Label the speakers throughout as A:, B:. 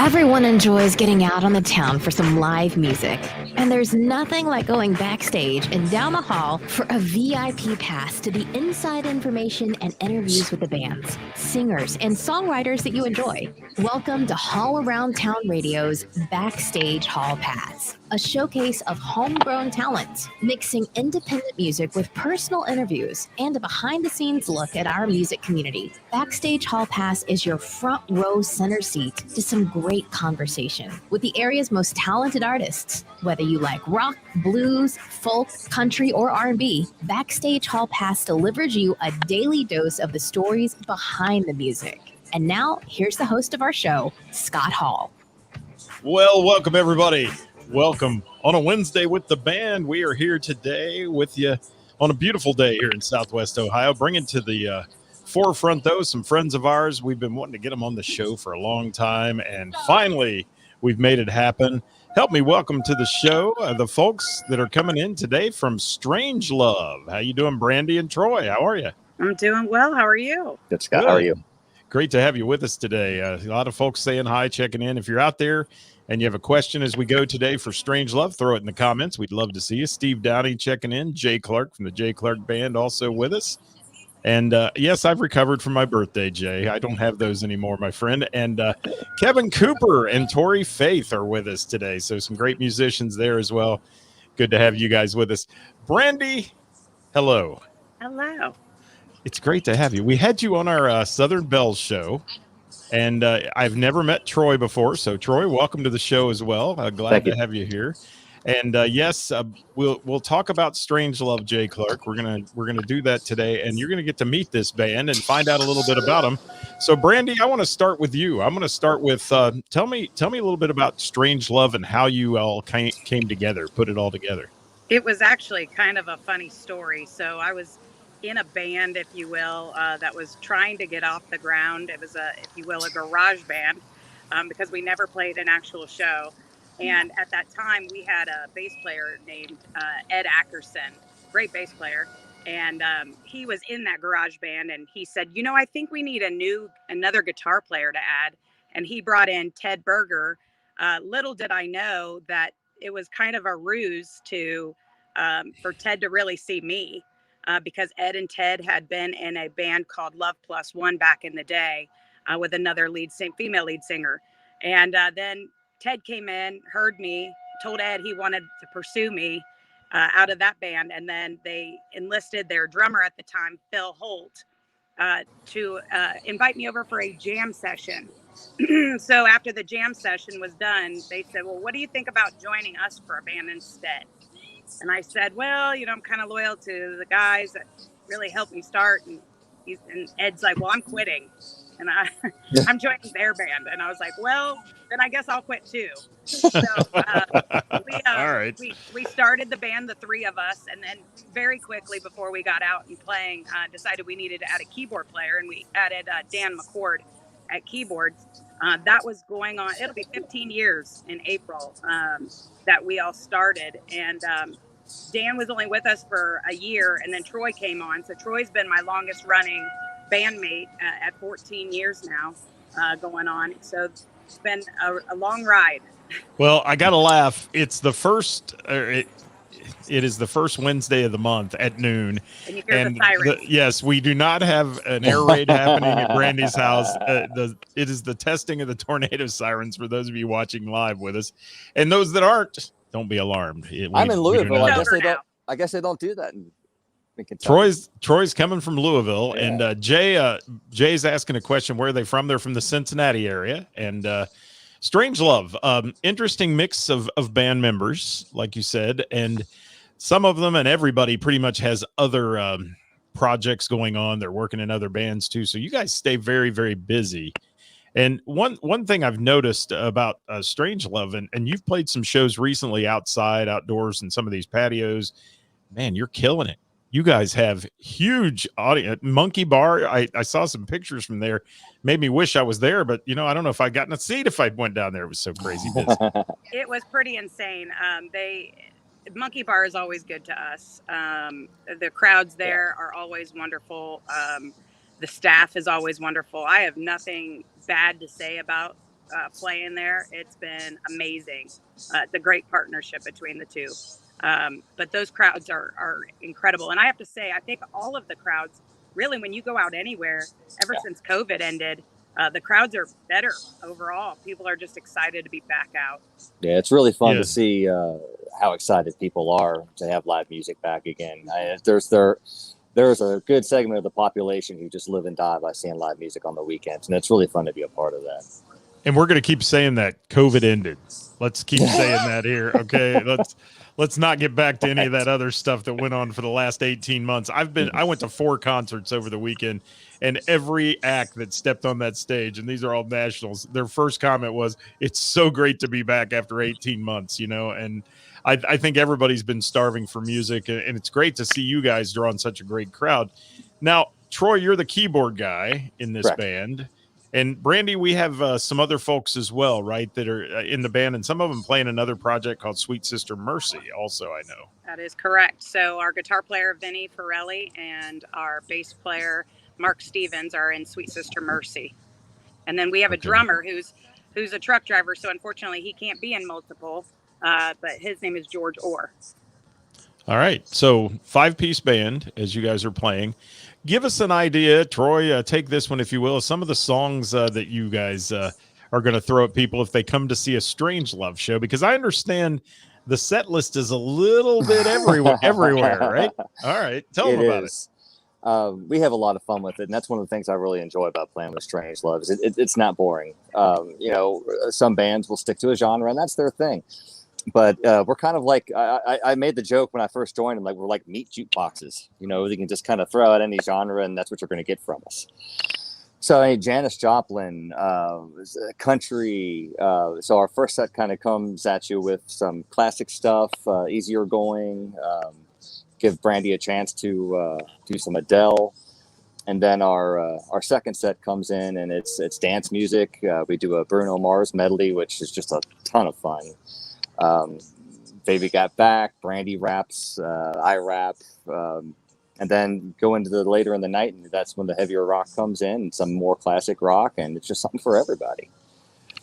A: Everyone enjoys getting out on the town for some live music. And there's nothing like going backstage and down the hall for a VIP pass to the inside information and interviews with the bands, singers, and songwriters that you enjoy. Welcome to Hall Around Town Radio's Backstage Hall Pass, a showcase of homegrown talent, mixing independent music with personal interviews and a behind-the-scenes look at our music community. Backstage Hall Pass is your front row center seat to some great conversation with the area's most talented artists. Whether you like rock, blues, folk, country, or R&B, Backstage Hall Pass delivers you a daily dose of the stories behind the music. And now, here's the host of our show, Scott Hall.
B: Well, welcome everybody. Welcome on a Wednesday with the band. We are here today with you on a beautiful day here in Southwest Ohio, bringing to the forefront, though, some friends of ours. We've been wanting to get them on the show for a long time, and finally, we've made it happen. Help me welcome to the show the folks that are coming in today from StrangeLove. How you doing, Brandy and Troy? How are you?
C: I'm doing well. How are you?
D: Good, Scott. How are you?
B: Great to have you with us today. A lot of folks saying hi, checking in. If you're out there and you have a question as we go today for StrangeLove, throw it in the comments. We'd love to see you. Steve Downey checking in. Jay Clark from the Jay Clark Band also with us. And yes, I've recovered from my birthday, Jay. I don't have those anymore, my friend. And Kevin Cooper and Tori Faith are with us today. So some great musicians there as well. Good to have you guys with us. Brandy, hello.
C: Hello.
B: It's great to have you. We had you on our Southern Bells show, and I've never met Troy before. So, Troy, welcome to the show as well. Glad to have you here. And yes, we'll talk about StrangeLove, Jay Clark. We're gonna do that today, and you're gonna get to meet this band and find out a little bit about them. So, Brandy, I want to start with you. I'm going to start with tell me a little bit about StrangeLove and how you all came together, put it all together.
C: It was actually kind of a funny story. So I was in a band, if you will, that was trying to get off the ground. It was if you will, a garage band because we never played an actual show. And at that time, we had a bass player named Ed Ackerson, great bass player. And he was in that garage band. And he said, I think we need another guitar player to add. And he brought in Ted Berger. Little did I know that it was kind of a ruse for Ted to really see me. Because Ed and Ted had been in a band called Love Plus One back in the day with another female lead singer. And then Ted came in, heard me, told Ed he wanted to pursue me out of that band. And then they enlisted their drummer at the time, Phil Holt, to invite me over for a jam session. So after the jam session was done, they said, well, what do you think about joining us for a band instead? And I said, well, I'm kind of loyal to the guys that really helped me start. And Ed's like, well, I'm quitting. And I'm joining their band. And I was like, well, then I guess I'll quit too. So we started the band, the three of us. And then very quickly before we got out and playing, decided we needed to add a keyboard player. And we added Dan McCord at keyboards. That was going on. It'll be 15 years in April that we all started. And Dan was only with us for a year, and then Troy came on. So Troy's been my longest running bandmate at 14 years now going on. So it's been a long ride.
B: Well, I got to laugh. It's the first, it is the first Wednesday of the month at noon.
C: And you hear the sirens.
B: Yes, we do not have an air raid happening at Brandy's house. It is the testing of the tornado sirens for those of you watching live with us. And those that aren't, don't be alarmed.
D: I'm in Louisville. I guess they don't do that in
B: Kentucky. Troy's coming from Louisville, yeah. And Jay's asking a question. Where are they from? They're from the Cincinnati area. And StrangeLove, interesting mix of band members, like you said, and some of them and everybody pretty much has other projects going on. They're working in other bands too. So you guys stay very, very busy. And one thing I've noticed about StrangeLove, and you've played some shows recently outside, outdoors, and some of these patios, man, you're killing it. You guys have huge audience. Monkey Bar, I saw some pictures from there. Made me wish I was there, but I don't know if I'd gotten a seat if I went down there. It was so crazy busy.
C: It was pretty insane. Monkey Bar is always good to us. The crowds there are always wonderful. The staff is always wonderful. I have nothing bad to say about playing there. It's been amazing. It's a great partnership between the two. But those crowds are incredible. And I have to say, I think all of the crowds, really, when you go out anywhere, ever since COVID ended, the crowds are better overall. People are just excited to be back out.
D: Yeah, it's really fun to see how excited people are to have live music back again. There's a good segment of the population who just live and die by seeing live music on the weekends, and it's really fun to be a part of that.
B: And we're going to keep saying that COVID ended. Let's keep saying that here, okay? Let's not get back to any of that other stuff that went on for the last 18 months. I went to 4 concerts over the weekend, and every act that stepped on that stage, and these are all nationals, their first comment was, "It's so great to be back after 18 months," you know, and I think everybody's been starving for music, and it's great to see you guys drawing such a great crowd. Now, Troy, you're the keyboard guy in this band. And Brandy, we have some other folks as well, right, that are in the band, and some of them playing another project called Sweet Sister Mercy also, I know.
C: That is correct. So our guitar player, Vinny Farelli, and our bass player, Mark Stevens, are in Sweet Sister Mercy. And then we have a drummer who's a truck driver, so unfortunately he can't be in multiple, but his name is George Orr. All
B: right, so 5-piece band as you guys are playing. Give us an idea, Troy, take this one, if you will, some of the songs that you guys are going to throw at people if they come to see a StrangeLove show, because I understand the set list is a little bit everywhere, right? All right, tell them about it.
D: We have a lot of fun with it, and that's one of the things I really enjoy about playing with StrangeLove is it's not boring. You know, some bands will stick to a genre, and that's their thing. But we're kind of like, I made the joke when I first joined, and like we're like meat jukeboxes. You know, you can just kind of throw out any genre, and that's what you're going to get from us. So Janis Joplin, country. So our first set kind of comes at you with some classic stuff, easier going. Give Brandy a chance to do some Adele, and then our second set comes in, and it's dance music. We do a Bruno Mars medley, which is just a ton of fun. Baby Got Back, Brandy raps, I rap, and then go into the later in the night, and that's when the heavier rock comes in, and some more classic rock, and it's just something for everybody.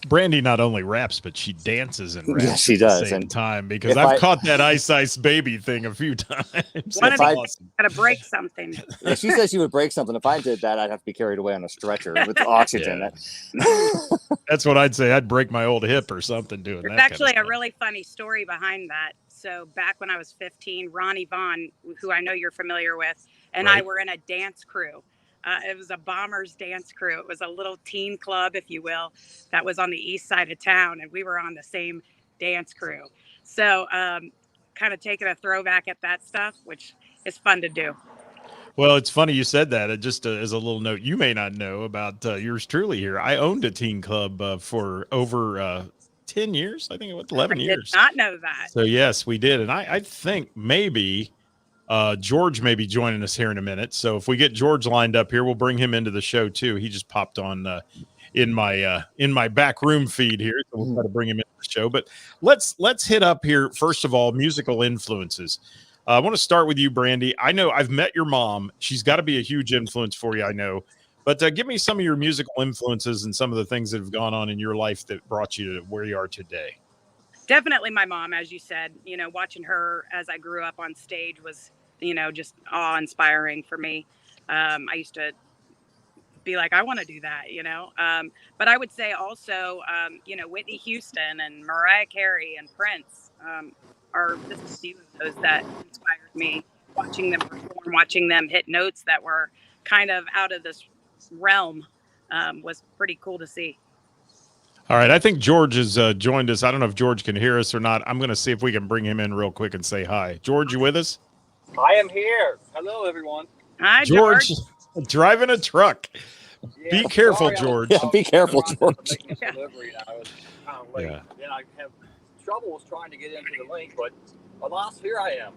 B: Brandy not only raps, but she dances and raps
D: she does.
B: At the same time, because I've caught that Ice Ice Baby thing a few times.
C: Awesome. Gotta break something.
D: Yeah, she says she would break something. If I did that, I'd have to be carried away on a stretcher with oxygen.
B: That's what I'd say. I'd break my old hip or something doing that.
C: There's actually a really funny story behind that. So back when I was 15, Ronnie Vaughn, who I know you're familiar with, and I were in a dance crew. It was a Bombers dance crew. It was a little teen club, if you will, that was on the east side of town, and we were on the same dance crew. So kind of taking a throwback at that stuff, which is fun to do.
B: Well, it's funny you said that. Just as a little note, you may not know about yours truly here. I owned a teen club for over 10 years. I think it was 11 years.
C: I did not know that.
B: So, yes, we did. And I think maybe George may be joining us here in a minute. So if we get George lined up here, we'll bring him into the show, too. He just popped on in my back room feed here. So we'll try to bring him into the show. But let's hit up here, first of all, musical influences. I want to start with you, Brandy. I know I've met your mom. She's got to be a huge influence for you, I know. But give me some of your musical influences and some of the things that have gone on in your life that brought you to where you are today.
C: Definitely my mom, as you said. You know, watching her as I grew up on stage was, you know, just awe-inspiring for me. I used to be like, I want to do that, you know. But I would say also, you know, Whitney Houston and Mariah Carey and Prince are just a few of those that inspired me. Watching them perform, watching them hit notes that were kind of out of this realm was pretty cool to see.
B: All right, I think George has joined us. I don't know if George can hear us or not. I'm going to see if we can bring him in real quick and say hi. George, you with us?
E: I am here. Hello, everyone.
C: Hi,
B: George. Driving a truck. Yeah, be careful, sorry, George.
D: Yeah, be careful, George.
E: Delivery, and I was kind of late. Yeah. Then I have trouble trying to get into the link, but alas, here I am.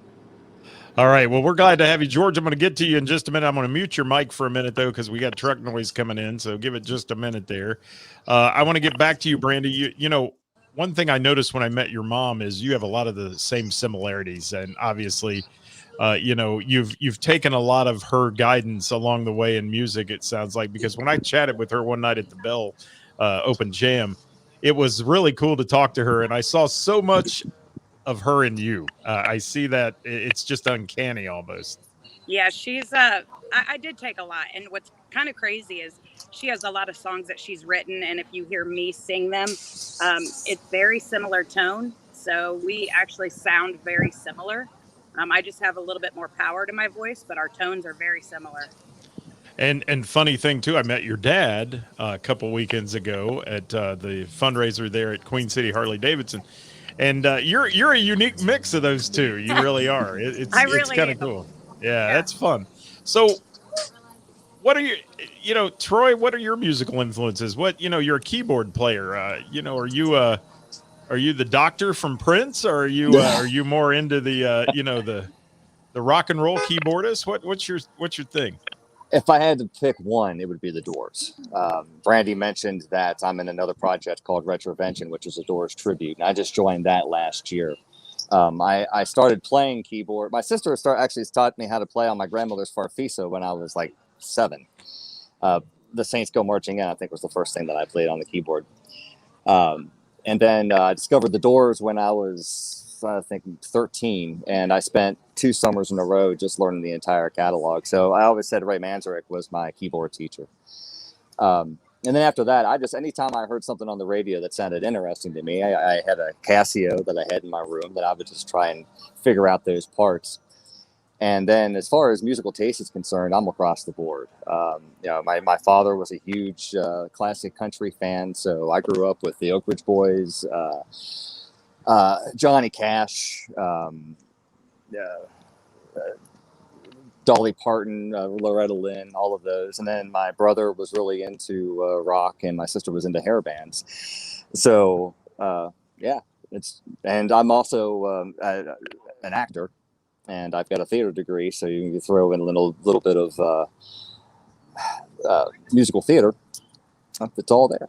B: All right. Well, we're glad to have you, George. I'm going to get to you in just a minute. I'm going to mute your mic for a minute, though, because we got truck noise coming in. So give it just a minute there. I want to get back to you, Brandy. You know, one thing I noticed when I met your mom is you have a lot of the same similarities. And obviously, you know, you've taken a lot of her guidance along the way in music, it sounds like, because when I chatted with her one night at the Bell Open Jam, it was really cool to talk to her, and I saw so much of her in you. I see that it's just uncanny almost.
C: Yeah, she's I did take a lot, and what's kind of crazy is she has a lot of songs that she's written, and if you hear me sing them, it's very similar tone. So we actually sound very similar. I just have a little bit more power to my voice, but our tones are very similar.
B: And funny thing too, I met your dad a couple weekends ago at the fundraiser there at Queen City Harley Davidson, and you're a unique mix of those two. You really are. It's kind of cool. Yeah, that's fun. So, what are Troy? What are your musical influences? You're a keyboard player. Are you the Doctor from Prince, or are you more into the rock and roll keyboardist? What's your thing?
D: If I had to pick one, it would be the Doors. Brandy mentioned that I'm in another project called Retrovention, which is a Doors tribute, and I just joined that last year. I started playing keyboard. My sister actually taught me how to play on my grandmother's farfisa when I was like 7. The Saints Go Marching In, I think, was the first thing that I played on the keyboard. And then I discovered the Doors when I was, I think, 13, and I spent 2 summers in a row just learning the entire catalog. So I always said Ray Manzarek was my keyboard teacher. And then after that, anytime I heard something on the radio that sounded interesting to me, I had a Casio that I had in my room that I would just try and figure out those parts. And then as far as musical taste is concerned, I'm across the board. My father was a huge classic country fan, so I grew up with the Oak Ridge Boys, Johnny Cash, Dolly Parton, Loretta Lynn, all of those. And then my brother was really into rock, and my sister was into hair bands. So, and I'm also an actor, and I've got a theater degree. So you can throw in a little bit of musical theater. It's all there.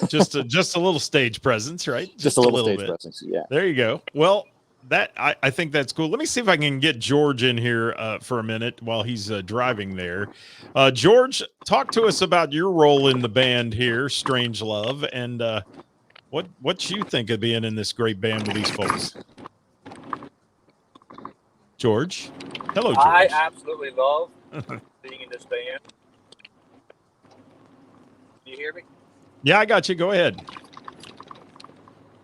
B: just a little stage presence, right?
D: Just a little stage presence. Yeah.
B: There you go. Well, I think that's cool. Let me see if I can get George in here for a minute while he's driving there. George, talk to us about your role in the band here, StrangeLove, and what you think of being in this great band with these folks. George, hello, George.
E: I absolutely love being in this band. Can you hear me?
B: Yeah, I got you. Go ahead.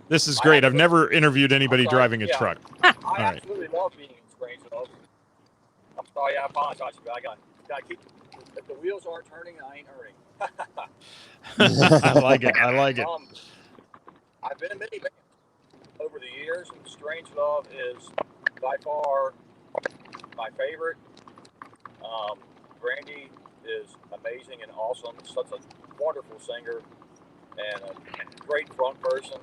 B: This is great. I've never interviewed anybody driving a truck.
E: I absolutely love being in StrangeLove. I'm sorry, I apologize, but I got to keep. If the wheels aren't turning, I ain't earning.
B: I like it.
E: I've been in many bands over the years, and StrangeLove is by far my favorite. Brandy is amazing and awesome. Such a wonderful singer and a great front person.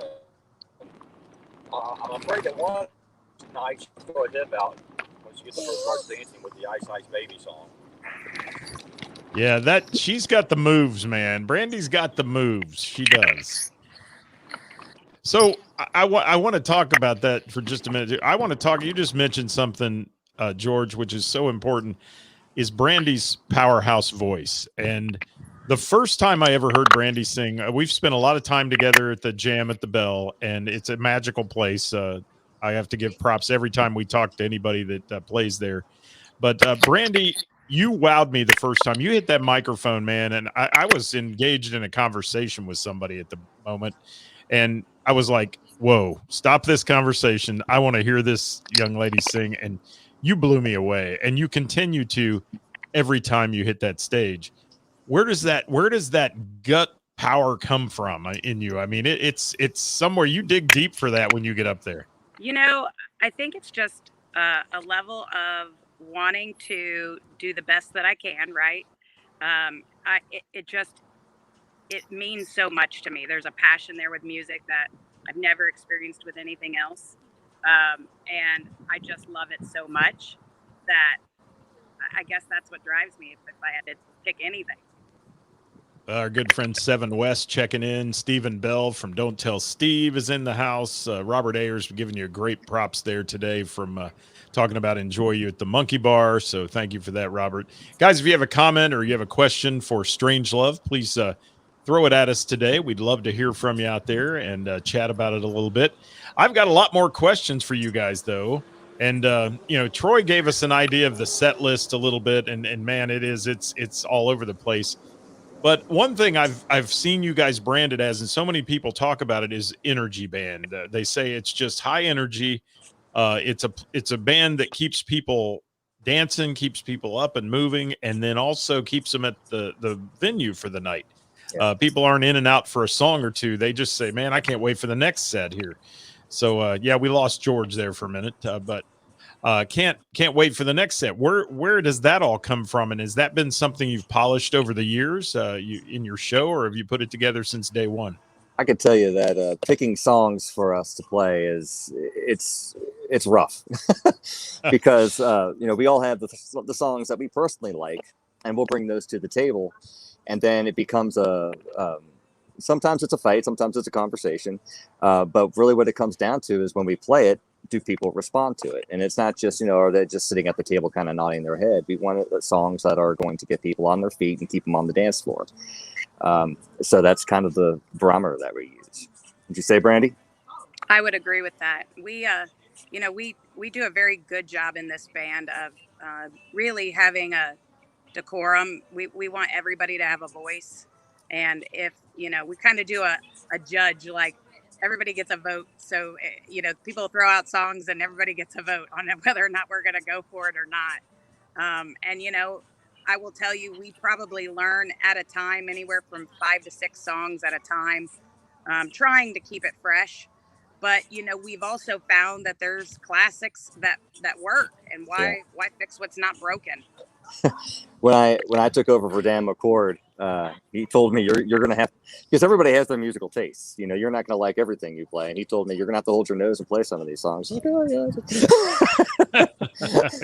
E: I'm afraid that one night she'll throw a hip out when she gets to start dancing with the Ice Ice Baby song.
B: Yeah, she's got the moves, man. Brandy's got the moves. She does. So I want to talk about that for just a minute. I want to talk. You just mentioned something, George, which is so important, is Brandy's powerhouse voice. And the first time I ever heard Brandy sing, we've spent a lot of time together at the Jam at the Bell, and it's a magical place. I have to give props every time we talk to anybody that plays there. But Brandy, you wowed me the first time. You hit that microphone, man, and I was engaged in a conversation with somebody at the moment, and I was like, whoa, stop this conversation. I want to hear this young lady sing, and you blew me away, and you continue to every time you hit that stage. Where does that gut power come from in you? I mean, it's somewhere you dig deep for that when you get up there.
C: I think it's just a level of wanting to do the best that I can, right? It means so much to me. There's a passion there with music that I've never experienced with anything else. And I just love it so much that I guess that's what drives me if I had to pick anything.
B: Our good friend Seven West checking in. Stephen Bell from Don't Tell Steve is in the house. Robert Ayers giving you great props there today from talking about Enjoy You at the Monkey Bar. So thank you for that, Robert. Guys, if you have a comment or you have a question for StrangeLove, please throw throw it at us today. We'd love to hear from you out there and chat about it a little bit. I've got a lot more questions for you guys, though. And, Troy gave us an idea of the set list a little bit. And man, it's all over the place. But one thing I've seen you guys branded as, and so many people talk about it, is energy band. They say it's just high energy. It's a band that keeps people dancing, keeps people up and moving, and then also keeps them at the venue for the night.
D: Yeah.
B: People aren't in and out for a song or two. They just say, man, I can't wait for the next set here. So we lost George there for a minute, but can't wait for the next set. Where does that all come from? And has that been something you've polished over the years in your show, or have you put it together since day one?
D: I could tell you that picking songs for us to play it's rough because we all have the songs that we personally like, and we'll bring those to the table, and then it becomes sometimes it's a fight, sometimes it's a conversation, but really what it comes down to is when we play it, do people respond to it? And it's not just are they just sitting at the table kind of nodding their head. We want songs that are going to get people on their feet and keep them on the dance floor. So that's kind of the barometer that we use. Would you say, Brandy?
C: I would agree with that. We do a very good job in this band of really having a decorum. We want everybody to have a voice. And if, we kind of do a judge, like everybody gets a vote. So, people throw out songs and everybody gets a vote on whether or not we're going to go for it or not. I will tell you, we probably learn at a time anywhere from 5 to 6 songs at a time, trying to keep it fresh. But, we've also found that there's classics that work, and why fix what's not broken?
D: When I took over for Dan McCord, he told me you're going to have, because everybody has their musical tastes. You're not going to like everything you play. And he told me you're going to have to hold your nose and play some of these songs. Like, oh,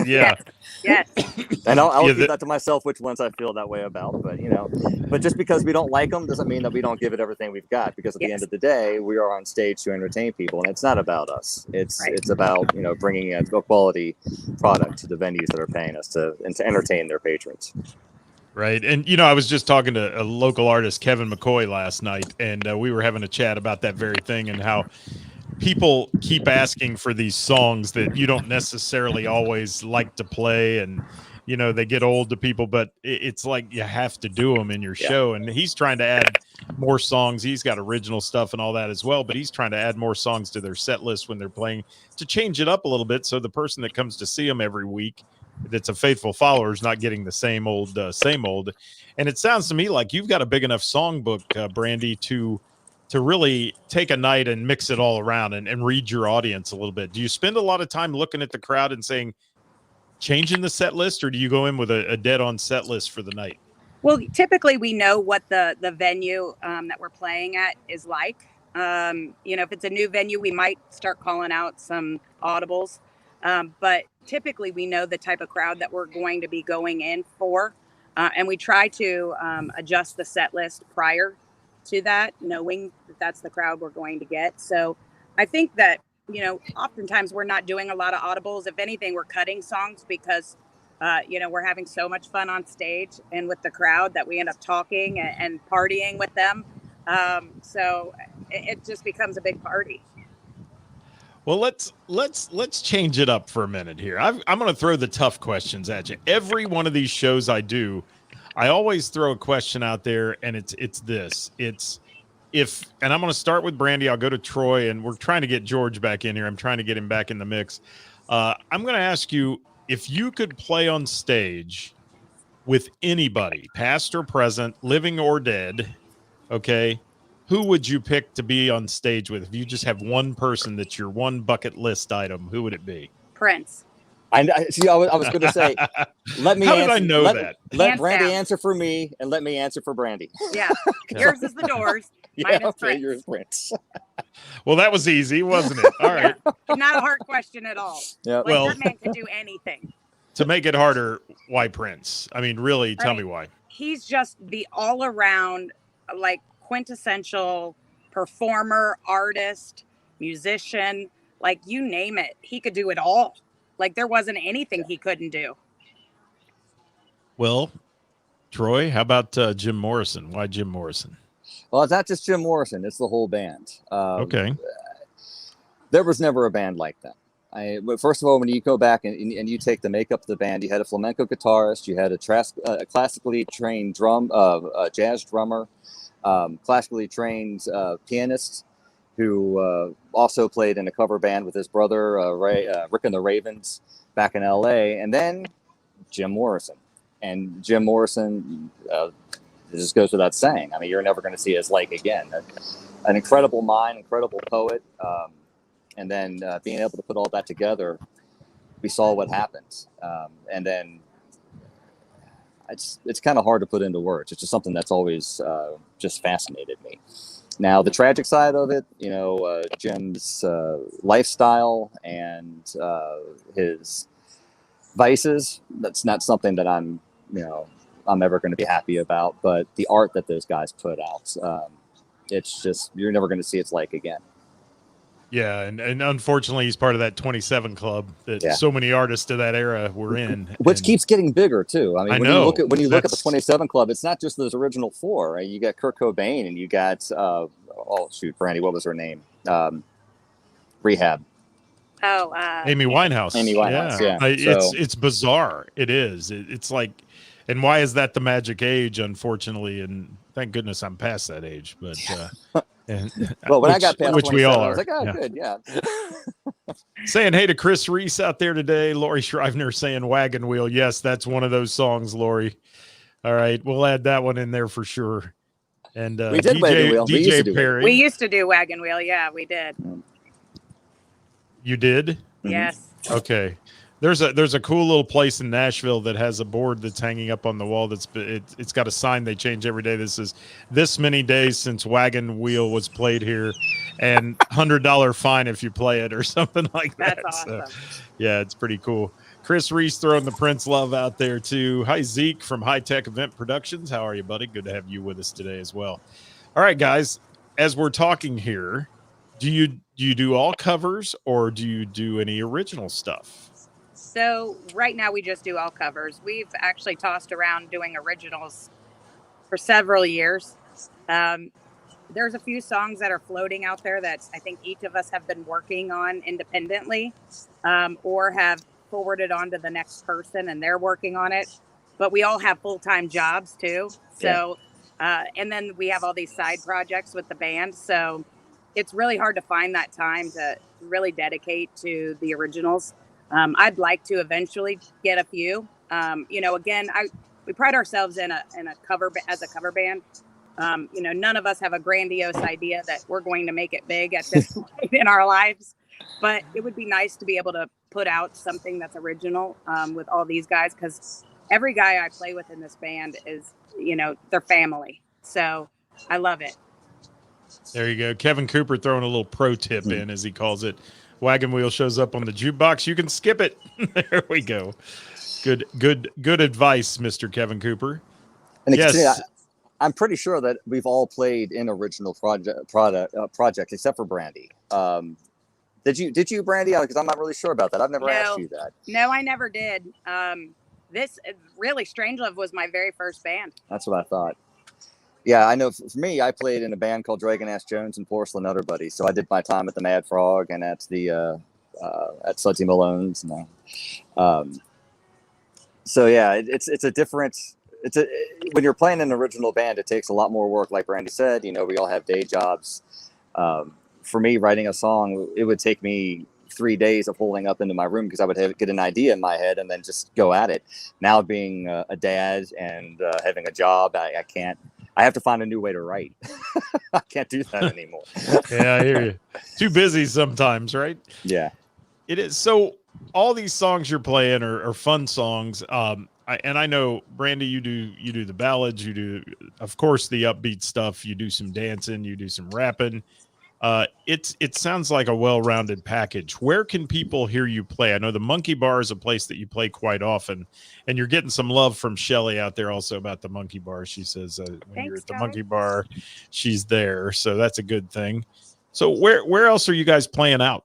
B: yeah.
D: Yes. And I'll keep that to myself, which ones I feel that way about. But, but just because we don't like them doesn't mean that we don't give it everything we've got. Because at the end of the day, we are on stage to entertain people. And it's not about us. It's about, bringing a quality product to the venues that are paying us to entertain their patrons.
B: Right. And, I was just talking to a local artist, Kevin McCoy, last night, and we were having a chat about that very thing and how people keep asking for these songs that you don't necessarily always like to play. And, they get old to people, but it's like you have to do them in your show. And he's trying to add more songs. He's got original stuff and all that as well, but he's trying to add more songs to their set list when they're playing to change it up a little bit. So the person that comes to see them every week, that's a faithful follower, is not getting the same old. And it sounds to me like you've got a big enough songbook, Brandy, to really take a night and mix it all around and read your audience a little bit. Do you spend a lot of time looking at the crowd and saying, changing the set list, or do you go in with a dead on set list for the night?
C: Well, typically we know what the venue that we're playing at is like. If it's a new venue, we might start calling out some audibles. But typically we know the type of crowd that we're going to be going in for. And we try to adjust the set list prior to that, knowing that that's the crowd we're going to get. So I think that, oftentimes we're not doing a lot of audibles. If anything, we're cutting songs because, we're having so much fun on stage and with the crowd that we end up talking and partying with them. So it just becomes a big party.
B: Well, let's change it up for a minute here. I'm going to throw the tough questions at you. Every one of these shows I do, I always throw a question out there, and it's this. And I'm going to start with Brandy. I'll go to Troy, and we're trying to get George back in here. I'm trying to get him back in the mix. I'm going to ask you, if you could play on stage with anybody, past or present, living or dead, okay, who would you pick to be on stage with? If you just have one person that's your one bucket list item, who would it be?
C: Prince.
D: I was going to say, let me.
B: How did I know that?
D: Let Brandy answer for me, and let me answer for Brandy.
C: Yeah, yours is the Doors. Mine is Prince.
D: Yours Prince.
B: Well, that was easy, wasn't it? All right.
C: Not a hard question at all.
D: Yeah.
C: That man can do anything.
B: To make it harder, why Prince? I mean, really, tell me why.
C: He's just the all-around, quintessential performer, artist, musician, you name it. He could do it all. There wasn't anything he couldn't do.
B: Well, Troy, how about Jim Morrison? Why Jim Morrison?
D: Well, it's not just Jim Morrison; it's the whole band.
B: Okay.
D: There was never a band like them. But first of all, when you go back and you take the makeup of the band, you had a flamenco guitarist, you had a classically trained jazz drummer, classically trained pianist, who also played in a cover band with his brother, Rick and the Ravens, back in L.A., and then Jim Morrison. And Jim Morrison, it just goes without saying. I mean, you're never going to see his like again. An incredible mind, incredible poet. And then being able to put all that together, we saw what happened. And then it's kind of hard to put into words. It's just something that's always just fascinated me. Now, the tragic side of it, Jim's lifestyle and his vices, that's not something that I'm ever going to be happy about. But the art that those guys put out, it's just, you're never going to see its like again.
B: Yeah, and unfortunately, he's part of that 27 club that so many artists of that era were in,
D: which keeps getting bigger too. I mean, when you look at the 27 club, it's not just those original four. Right? You got Kurt Cobain, and you got Brandy, what was her name? Rehab.
B: Amy Winehouse.
D: Amy Winehouse. Yeah.
B: It's bizarre. It is. It's like, and why is that the magic age? Unfortunately, and thank goodness I'm past that age. But
D: well, when I got past
B: which we all are,
D: I was like, oh, good, yeah.
B: Saying hey to Chris Reese out there today. Lori Shriver saying Wagon Wheel. Yes, that's one of those songs, Lori. All right, we'll add that one in there for sure. And
D: we did Wagon Wheel.
B: DJ Perry.
C: We used to do Wagon Wheel. Yeah, we did.
B: You did?
C: Yes.
B: Okay. There's a cool little place in Nashville that has a board that's hanging up on the wall. It's got a sign they change every day. This is this many days since Wagon Wheel was played here, and $100 fine if you play it or something like that.
C: That's awesome.
B: So, yeah, it's pretty cool. Chris Reese throwing the Prince love out there too. Hi Zeke from High Tech Event Productions. How are you, buddy? Good to have you with us today as well. All right, guys. As we're talking here, do you do all covers or do you do any original stuff?
C: So right now we just do all covers. We've actually tossed around doing originals for several years. There's a few songs that are floating out there that I think each of us have been working on independently, or have forwarded on to the next person and they're working on it. But we all have full-time jobs too. So, and then we have all these side projects with the band. So it's really hard to find that time to really dedicate to the originals. I'd like to eventually get a few. Again, we pride ourselves in a cover as a cover band. None of us have a grandiose idea that we're going to make it big at this point in our lives, but it would be nice to be able to put out something that's original with all these guys, because every guy I play with in this band is, their family. So I love it.
B: There you go. Kevin Cooper throwing a little pro tip in, as he calls it. Wagon Wheel shows up on the jukebox. You can skip it. There we go. Good advice, Mr. Kevin Cooper.
D: And
B: yes.
D: I'm pretty sure that we've all played in original projects except for Brandy. Did you, Brandy? Because I'm not really sure about that. I've never asked you that.
C: No, I never did. This really, StrangeLove was my very first band.
D: That's what I thought. Yeah, I know. For me, I played in a band called Dragon Ass Jones and Porcelain Udder Buddies. So I did my time at the Mad Frog and at the at Sudsy Malone's. So yeah, it's a different. When you're playing an original band, it takes a lot more work. Like Brandy said, we all have day jobs. For me, writing a song, it would take me 3 days of holding up into my room because I would get an idea in my head and then just go at it. Now being a dad and having a job, I can't. I have to find a new way to write. I can't do that anymore.
B: Yeah, I hear you. Too busy sometimes, right?
D: Yeah.
B: It is. So all these songs you're playing are fun songs. I know, Brandy, you do the ballads. You do, of course, the upbeat stuff. You do some dancing. You do some rapping. It sounds like a well-rounded package. Where can people hear you play? I know the Monkey Bar is a place that you play quite often, and you're getting some love from Shelly out there also about the Monkey Bar. She says when you're at the Monkey Bar, she's there, so that's a good thing. So where else are you guys playing out?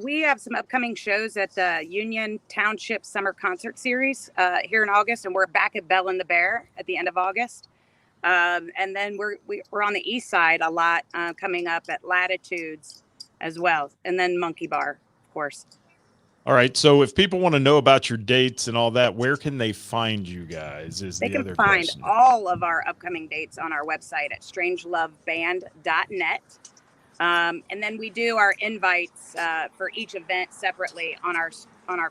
C: We have some upcoming shows at the Union Township Summer Concert Series here in August, and we're back at Bell and the Bear at the end of August. And then we're on the east side a lot, coming up at Latitudes as well. And then Monkey Bar, of course.
B: All right. So if people want to know about your dates and all that, where can they find you guys? Is
C: They
B: the
C: can
B: other
C: find
B: question.
C: all of our upcoming dates on our website at strangeloveband.net. And then we do our invites for each event separately on our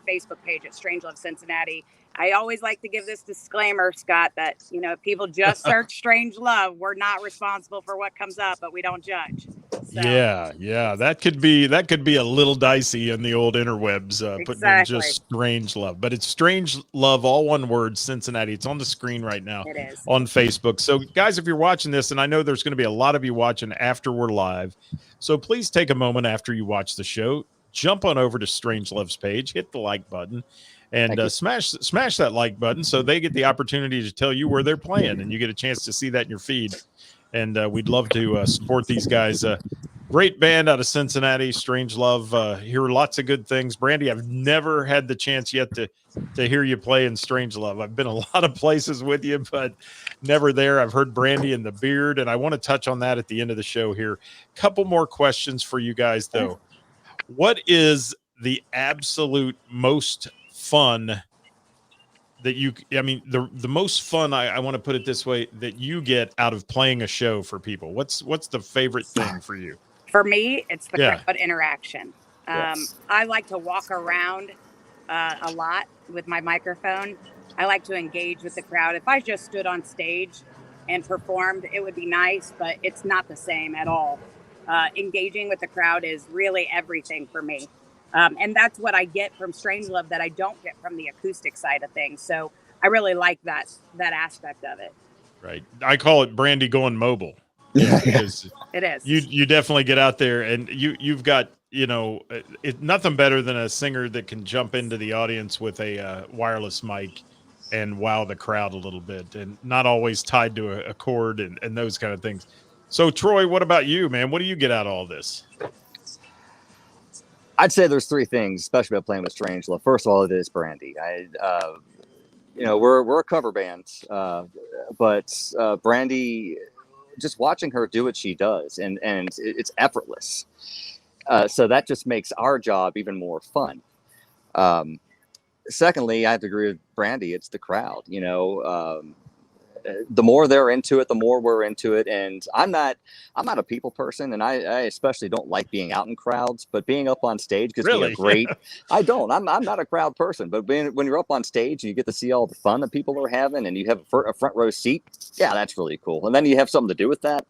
C: Facebook page at StrangeLove Cincinnati. I always like to give this disclaimer, Scott, that, you know, if people just search StrangeLove, we're not responsible for what comes up, but we don't judge. So,
B: Yeah, that could be a little dicey in the old interwebs, putting in just StrangeLove, but it's StrangeLove, all one word, Cincinnati. It's on the screen right now.
C: It is
B: on Facebook. So guys, if you're watching this, and I know there's going to be a lot of you watching after we're live, so please take a moment after you watch the show, jump on over to StrangeLove's page, hit the like button, and smash that like button so they get the opportunity to tell you where they're playing, and you get a chance to see that in your feed. And we'd love to support these guys. Great band out of Cincinnati, StrangeLove. Hear lots of good things. Brandy, I've never had the chance yet to hear you play in StrangeLove. I've been a lot of places with you, but never there. I've heard Brandy and the Beard, and I want to touch on that at the end of the show here. Couple more questions for you guys, though. What is the absolute most fun that the most fun, I want to put it this way, that you get out of playing a show for people? What's the favorite thing for you?
C: For me, it's the crowd interaction. I like to walk around a lot with my microphone. I like to engage with the crowd. If I just stood on stage and performed, it would be nice, but it's not the same at all. Engaging with the crowd is really everything for me. And that's what I get from StrangeLove that I don't get from the acoustic side of things. So I really like that aspect of it.
B: Right. I call it Brandy going mobile.
C: Because it is.
B: You definitely get out there, and you've got, nothing better than a singer that can jump into the audience with a wireless mic and wow the crowd a little bit, and not always tied to a chord and those kind of things. So Troy, what about you, man? What do you get out of all this?
D: I'd say there's three things, especially about playing with StrangeLove. First of all, it is Brandy. We're a cover band, but Brandy, just watching her do what she does, and it's effortless. So that just makes our job even more fun. Secondly, I have to agree with Brandy. It's the crowd. The more they're into it, the more we're into it. And I'm not a people person, and I especially don't like being out in crowds. But being up on stage gives me a great. I don't. I'm not a crowd person. But when you're up on stage and you get to see all the fun that people are having, and you have a front row seat, yeah, that's really cool. And then you have something to do with that.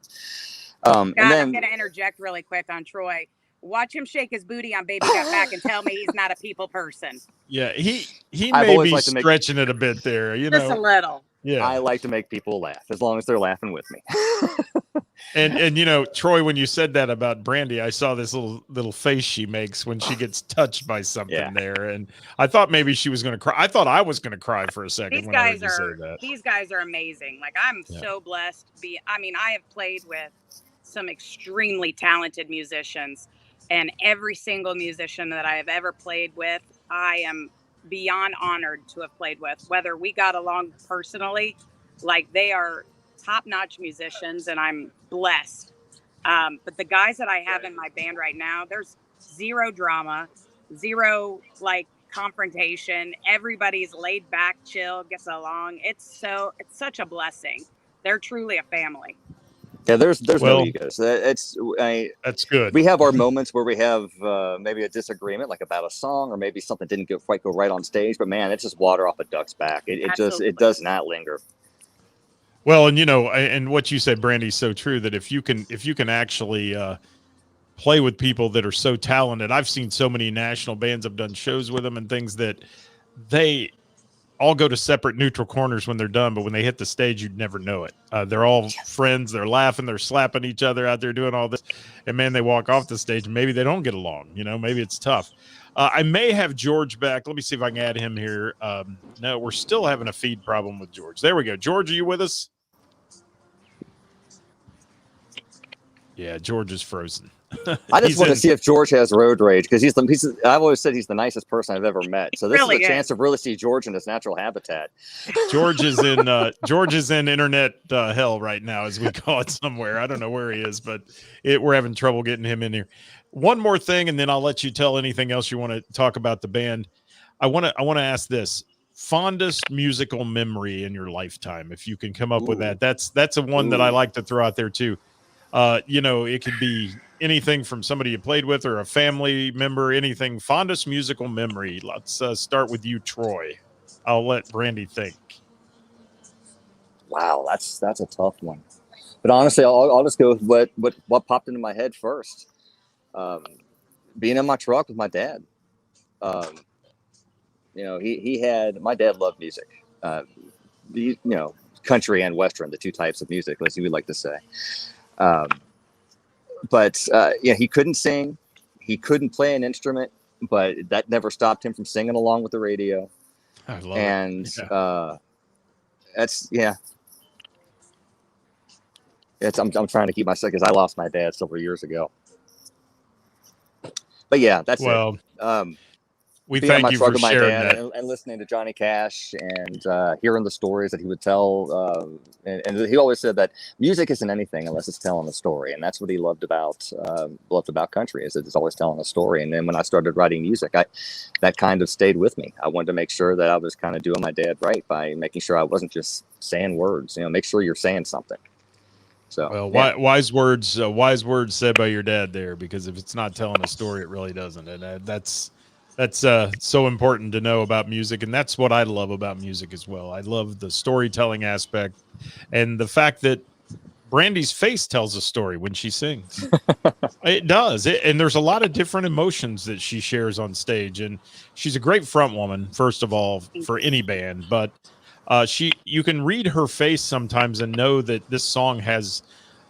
C: I'm going to interject really quick on Troy. Watch him shake his booty on Baby Got Back and tell me he's not a people person.
B: Yeah, he may be stretching it a bit there.
C: Just a little.
D: Yeah, I like to make people laugh as long as they're laughing with me.
B: and Troy, when you said that about Brandy, I saw this little face she makes when she gets touched by something there, and I thought maybe she was going to cry. I thought I was going to cry for a second. These guys
C: are amazing. Like, I'm so blessed to be. I mean, I have played with some extremely talented musicians, and every single musician that I have ever played with, I am beyond honored to have played with, whether we got along personally, like they are top-notch musicians, and I'm blessed. But the guys that I have in my band right now, there's zero drama, zero confrontation. Everybody's laid back, chill, gets along. It's such a blessing. They're truly a family.
D: Yeah, there's no egos.
B: That's good.
D: We have our moments where we have maybe a disagreement, like about a song, or maybe something didn't quite go right on stage. But man, it's just water off a duck's back. It does not linger.
B: Well, and what you said, Brandy, is so true, that if you can actually play with people that are so talented. I've seen so many national bands. I've done shows with them and things that they all go to separate neutral corners when they're done, but when they hit the stage, you'd never know it. They're all friends. They're laughing. They're slapping each other out there doing all this. And man, they walk off the stage and maybe they don't get along. Maybe it's tough. I may have George back. Let me see if I can add him here. No, we're still having a feed problem with George. There we go. George, are you with us? Yeah, George is frozen.
D: I just
B: He's
D: want to
B: in-
D: see if George has road rage because I've always said he's the nicest person I've ever met. So this
C: really
D: is a chance to really see George in his natural habitat.
B: George is in internet hell right now, as we call it somewhere. I don't know where he is, but we're having trouble getting him in here. One more thing, and then I'll let you tell anything else you want to talk about the band. I want to ask this: fondest musical memory in your lifetime, if you can come up with that. That's a one that I like to throw out there too. It could be anything from somebody you played with or a family member, anything. Fondest musical memory. Let's start with you, Troy. I'll let Brandy think.
D: Wow, that's a tough one. But honestly, I'll just go with what popped into my head first. Being in my truck with my dad. He had, my dad loved music. Country and Western, the two types of music, as you would like to say. But he couldn't sing. He couldn't play an instrument, but that never stopped him from singing along with the radio.
B: I love
D: And
B: it. Yeah.
D: I'm trying to keep myself because I lost my dad several years ago. But yeah, that's
B: Well,
D: it.
B: we
D: Being on
B: thank
D: my
B: you
D: truck
B: for
D: with my
B: sharing
D: dad
B: that.
D: and listening to Johnny Cash and hearing the stories that he would tell. And he always said that music isn't anything unless it's telling a story. And that's what he loved about country, is it's always telling a story. And then when I started writing music, that kind of stayed with me. I wanted to make sure that I was kind of doing my dad right by making sure I wasn't just saying words. Make sure you're saying something. So,
B: well,
D: yeah.
B: wise words said by your dad there, because if it's not telling a story, it really doesn't. And that's so important to know about music. And that's what I love about music as well. I love the storytelling aspect and the fact that Brandy's face tells a story when she sings. It does. And there's a lot of different emotions that she shares on stage. And she's a great front woman, first of all, for any band. But you can read her face sometimes and know that this song has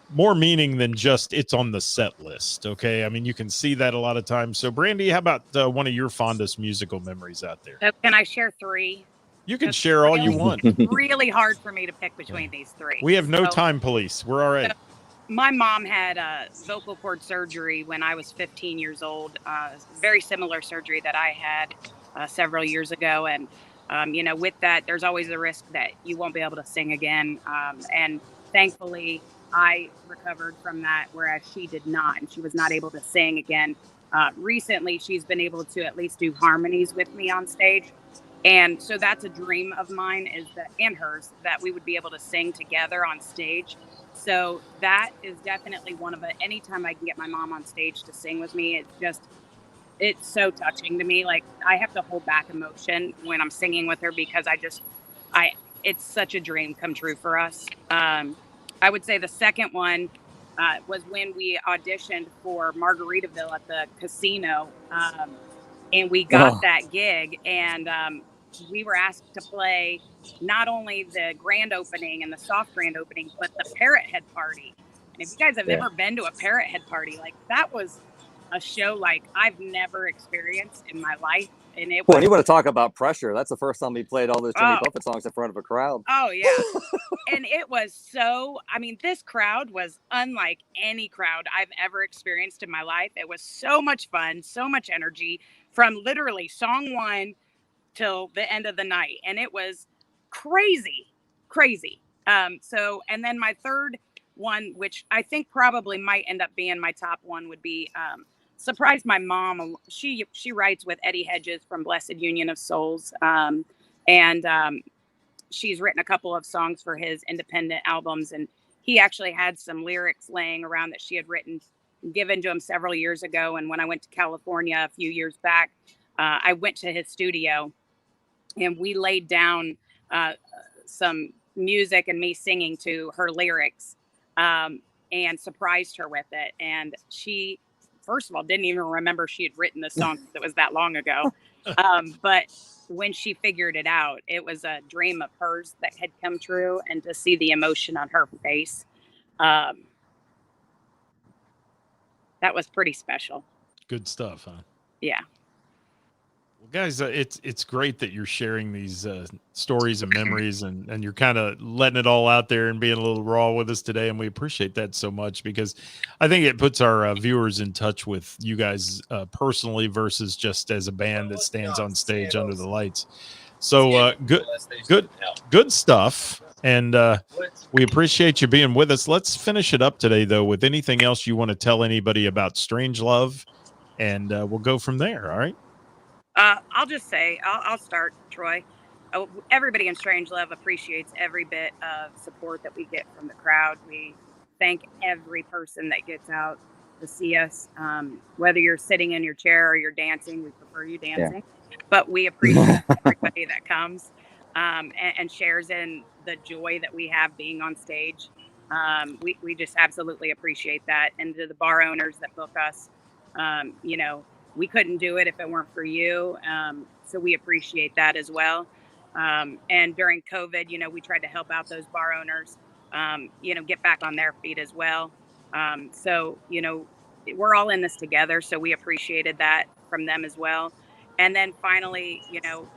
B: more meaning than just it's on the set list. Okay. I mean, you can see that a lot of times. So Brandy, how about one of your fondest musical memories out there?
C: So can I share three?
B: You can
C: It's
B: share all you want.
C: Really hard for me to pick between these three.
B: We have no
C: So,
B: time police. We're all right.
C: my mom had vocal cord surgery when I was 15 years old. Very similar surgery that I had several years ago. And, with that, there's always a risk that you won't be able to sing again. And thankfully, I recovered from that, whereas she did not. And she was not able to sing again. Recently, she's been able to at least do harmonies with me on stage. And so that's a dream of mine, and hers, that we would be able to sing together on stage. So that is definitely one of it. Anytime I can get my mom on stage to sing with me, it's so touching to me. Like, I have to hold back emotion when I'm singing with her, because it's such a dream come true for us. I would say the second one was when we auditioned for Margaritaville at the casino. And we got that gig, and we were asked to play not only the grand opening and the soft grand opening, but the Parrot Head Party. And if you guys have ever been to a Parrot Head Party, like, that was a show like I've never experienced in my life. And it was,
D: Well, you want to talk about pressure? That's the first time we played all those Jimmy Buffett songs in front of a crowd.
C: Oh, yeah. And it was this crowd was unlike any crowd I've ever experienced in my life. It was so much fun, so much energy from literally song one till the end of the night. And it was crazy. And then my third one, which I think probably might end up being my top one, would be surprised my mom. She writes with Eddie Hedges from Blessed Union of Souls. She's written a couple of songs for his independent albums, and he actually had some lyrics laying around that she had written, given to him several years ago. And when I went to California a few years back, I went to his studio, and we laid down some music and me singing to her lyrics, and surprised her with it. And she, first of all, didn't even remember she had written the song that was that long ago. But when she figured it out, it was a dream of hers that had come true, and to see the emotion on her face, that was pretty special.
B: Good stuff, huh?
C: Yeah.
B: Guys, it's great that you're sharing these stories and memories, and you're kind of letting it all out there and being a little raw with us today, and we appreciate that so much, because I think it puts our viewers in touch with you guys personally versus just as a band that stands on stage under the lights. So good stuff, and we appreciate you being with us. Let's finish it up today, though, with anything else you want to tell anybody about StrangeLove, and we'll go from there. All right.
C: I'll just say, I'll start, Troy. Everybody in StrangeLove appreciates every bit of support that we get from the crowd. We thank every person that gets out to see us. Whether you're sitting in your chair or you're dancing, we prefer you dancing. Yeah. But we appreciate everybody that comes and shares in the joy that we have being on stage. We just absolutely appreciate that. And to the bar owners that book us, you know, we couldn't do it if it weren't for you. So we appreciate that as well. And during COVID, you know, we tried to help out those bar owners, you know, get back on their feet as well. So, you know, we're all in this together. So we appreciated that from them as well. And then finally, you know,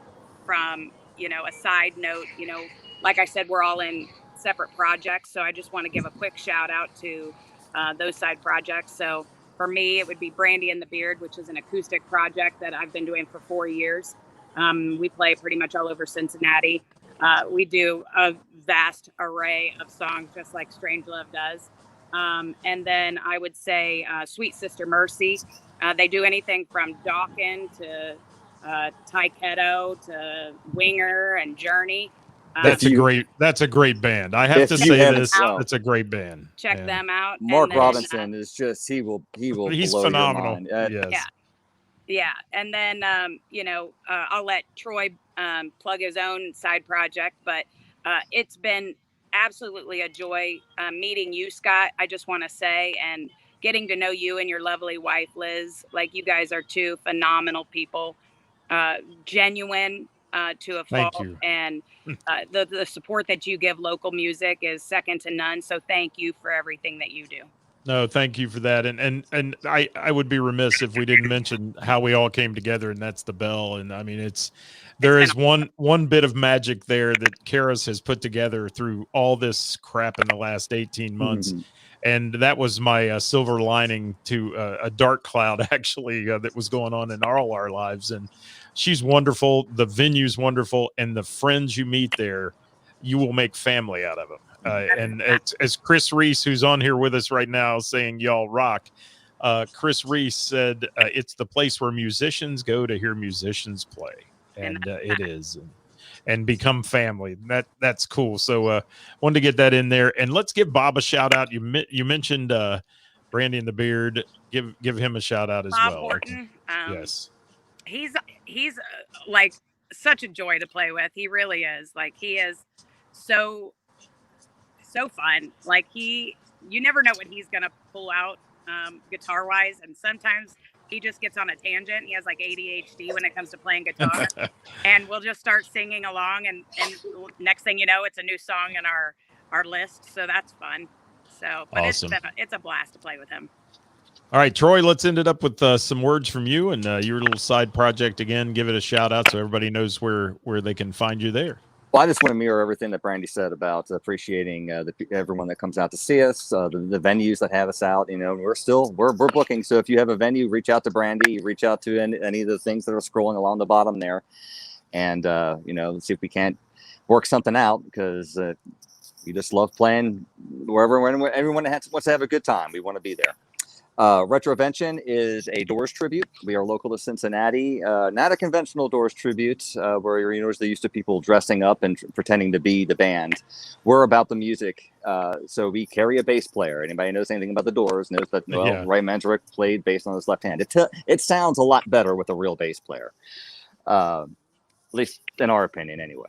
C: from, you know, a side note, you know, like I said, we're all in separate projects. So I just want to give a quick shout out to those side projects. So for me, it would be Brandy and the Beard, which is an acoustic project that I've been doing for 4 years. We play pretty much all over Cincinnati. We do a vast array of songs, just like StrangeLove does. And then I would say Sweet Sister Mercy. They do anything from Dawkins to Taiketo to Winger and Journey.
B: That's a great band. I have to say this. It's a great band.
C: Check them out.
D: Mark Robinson is just he will
B: he's
D: blow
B: phenomenal.
D: Your mind.
B: Yes.
C: Yeah. And then you know, I'll let Troy plug his own side project, but it's been absolutely a joy meeting you, Scott. I just want to say, and getting to know you and your lovely wife, Liz. Like, you guys are two phenomenal people, genuine to a fault.
B: Thank you.
C: And the support that you give local music is second to none. So thank you for everything that you do.
B: No, thank you for that. And I would be remiss if we didn't mention how we all came together, and that's the bell. And I mean, there is one bit of magic there that Karis has put together through all this crap in the last 18 months. Mm-hmm. And that was my silver lining to a dark cloud, actually, that was going on in all our lives. And she's wonderful. The venue's wonderful. And the friends you meet there, you will make family out of them. And it's, as Chris Reese, who's on here with us right now, saying y'all rock. Chris Reese said it's the place where musicians go to hear musicians play. And it is. And become family. That's cool. So wanted to get that in there. And let's give Bob a shout out. You mentioned Brandy and the Beard. Give him a shout out as
C: Bob
B: well.
C: Horton,
B: yes.
C: He's like such a joy to play with. He really is. Like, he is so fun. Like, you never know what he's gonna pull out guitar wise, and sometimes he just gets on a tangent. He has like ADHD when it comes to playing guitar. And we'll just start singing along, and next thing you know, it's a new song in our list. So that's fun. So, but awesome. It's a blast to play with him.
B: All right, Troy, let's end it up with some words from you and your little side project again. Give it a shout out so everybody knows where they can find you there.
D: Well, I just want to mirror everything that Brandy said about appreciating everyone that comes out to see us, the venues that have us out. You know, we're booking. So if you have a venue, reach out to Brandy, reach out to any of the things that are scrolling along the bottom there, and you know, let's see if we can't work something out, because we just love playing wherever everyone wants to have a good time. We want to be there. Retrovention is a Doors tribute. We are local to Cincinnati, not a conventional Doors tribute where you're used to people dressing up and pretending to be the band. We're about the music, so we carry a bass player. Anybody knows anything about the Doors knows that Ray Manzarek played bass on his left hand. It sounds a lot better with a real bass player, at least in our opinion, anyway.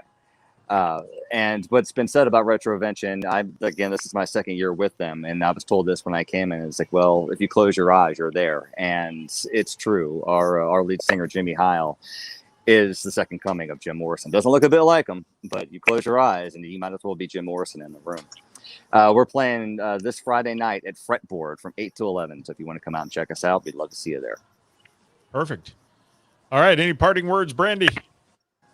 D: And what's been said about Retrovention, again, this is my second year with them, and I was told this when I came in. It's like, well, if you close your eyes, you're there, and it's true. Our lead singer, Jimmy Heil, is the second coming of Jim Morrison. Doesn't look a bit like him, but you close your eyes, and you might as well be Jim Morrison in the room. We're playing this Friday night at Fretboard from 8 to 11. So if you want to come out and check us out, we'd love to see you there.
B: Perfect. All right. Any parting words, Brandy?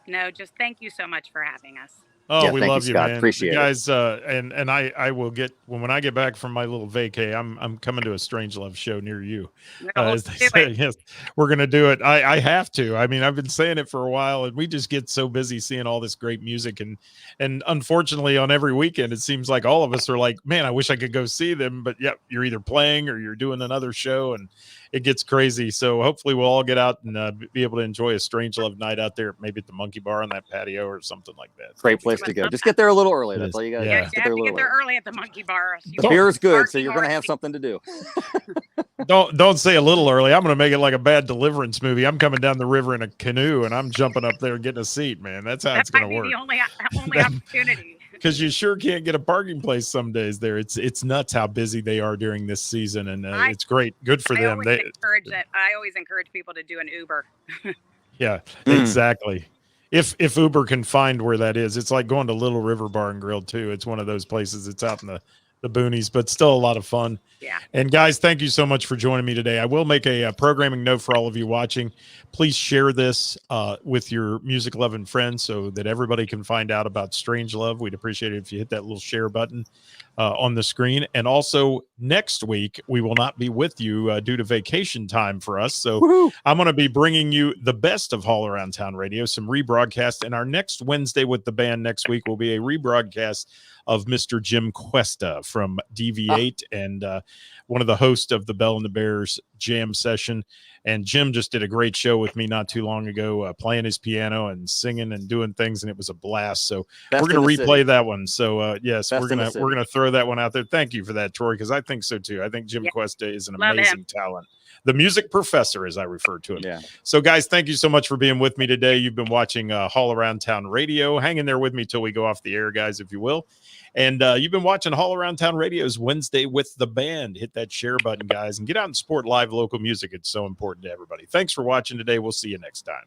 C: No, just thank you so much for having us.
B: Oh,
D: Yeah,
B: we
D: thank
B: love
D: you,
B: you,
D: Scott.
B: man.
D: Appreciate
B: you
D: it.
B: guys, and I will get when I get back from my little vacay, I'm coming to a StrangeLove show near you.
C: No,
B: As they
C: do
B: say,
C: it.
B: yes, we're gonna do it. I have to. I mean, I've been saying it for a while, and we just get so busy seeing all this great music, and unfortunately, on every weekend, it seems like all of us are like, man, I wish I could go see them, but yeah, you're either playing or you're doing another show, and it gets crazy. So hopefully, we'll all get out and be able to enjoy a StrangeLove night out there, maybe at the Monkey Bar on that patio or something like that.
D: Great place
C: I
D: to
C: would
D: go.
C: love
D: Just
C: that.
D: get there a little early.
B: It
D: That's
B: is.
D: all you got to
B: Yeah.
D: do.
C: You
D: Just get
C: have
D: there a
C: to
D: little
C: get there
D: early.
C: early at the Monkey Bar. So you
D: The
C: won't
D: beer is good, so
C: argue
D: you're
C: or
D: going to have
C: see-
D: something to do.
B: Don't say a little early. I'm going to make it like a bad Deliverance movie. I'm coming down the river in a canoe and I'm jumping up there and getting a seat, man. That's how
C: That
B: it's going
C: might
B: to
C: be
B: work.
C: the only
B: That-
C: opportunity.
B: Because you sure can't get a parking place some days there. It's nuts how busy they are during this season, and it's great. Good for them.
C: I always encourage people to do an Uber.
B: Yeah,
D: Mm.
B: exactly. If Uber can find where that is, it's like going to Little River Bar and Grill too. It's one of those places. It's out in the boonies, but still a lot of fun.
C: Yeah.
B: And guys, thank you so much for joining me today. I will make a programming note for all of you watching. Please share this with your music loving friends so that everybody can find out about StrangeLove. We'd appreciate it if you hit that little share button on the screen. And also next week, we will not be with you due to vacation time for us. So
D: Woohoo.
B: I'm going to be bringing you the best of Haul Around Town Radio, some rebroadcast. And our next Wednesday with the band next week will be a rebroadcast of Mr. Jim Cuesta from DV8 and one of the hosts of the Bell and the Bears jam session. And Jim just did a great show with me not too long ago, playing his piano and singing and doing things, and it was a blast. So
D: Best
B: we're going
D: in
B: to
D: the
B: replay
D: city.
B: that one. So yes,
D: Best
B: we're
D: in the
B: gonna
D: city.
B: we're gonna throw that one out there. Thank you for that, Troy, because I think so too. I think Jim
C: Yeah.
B: Cuesta is an
C: Love
B: amazing
C: him.
B: talent. The music professor, as I refer to him.
D: Yeah.
B: So, guys, thank you so much for being with me today. You've been watching Haul Around Town Radio. Hang in there with me till we go off the air, guys, if you will. And you've been watching Haul Around Town Radio's Wednesday with the band. Hit that share button, guys, and get out and support live local music. It's so important to everybody. Thanks for watching today. We'll see you next time.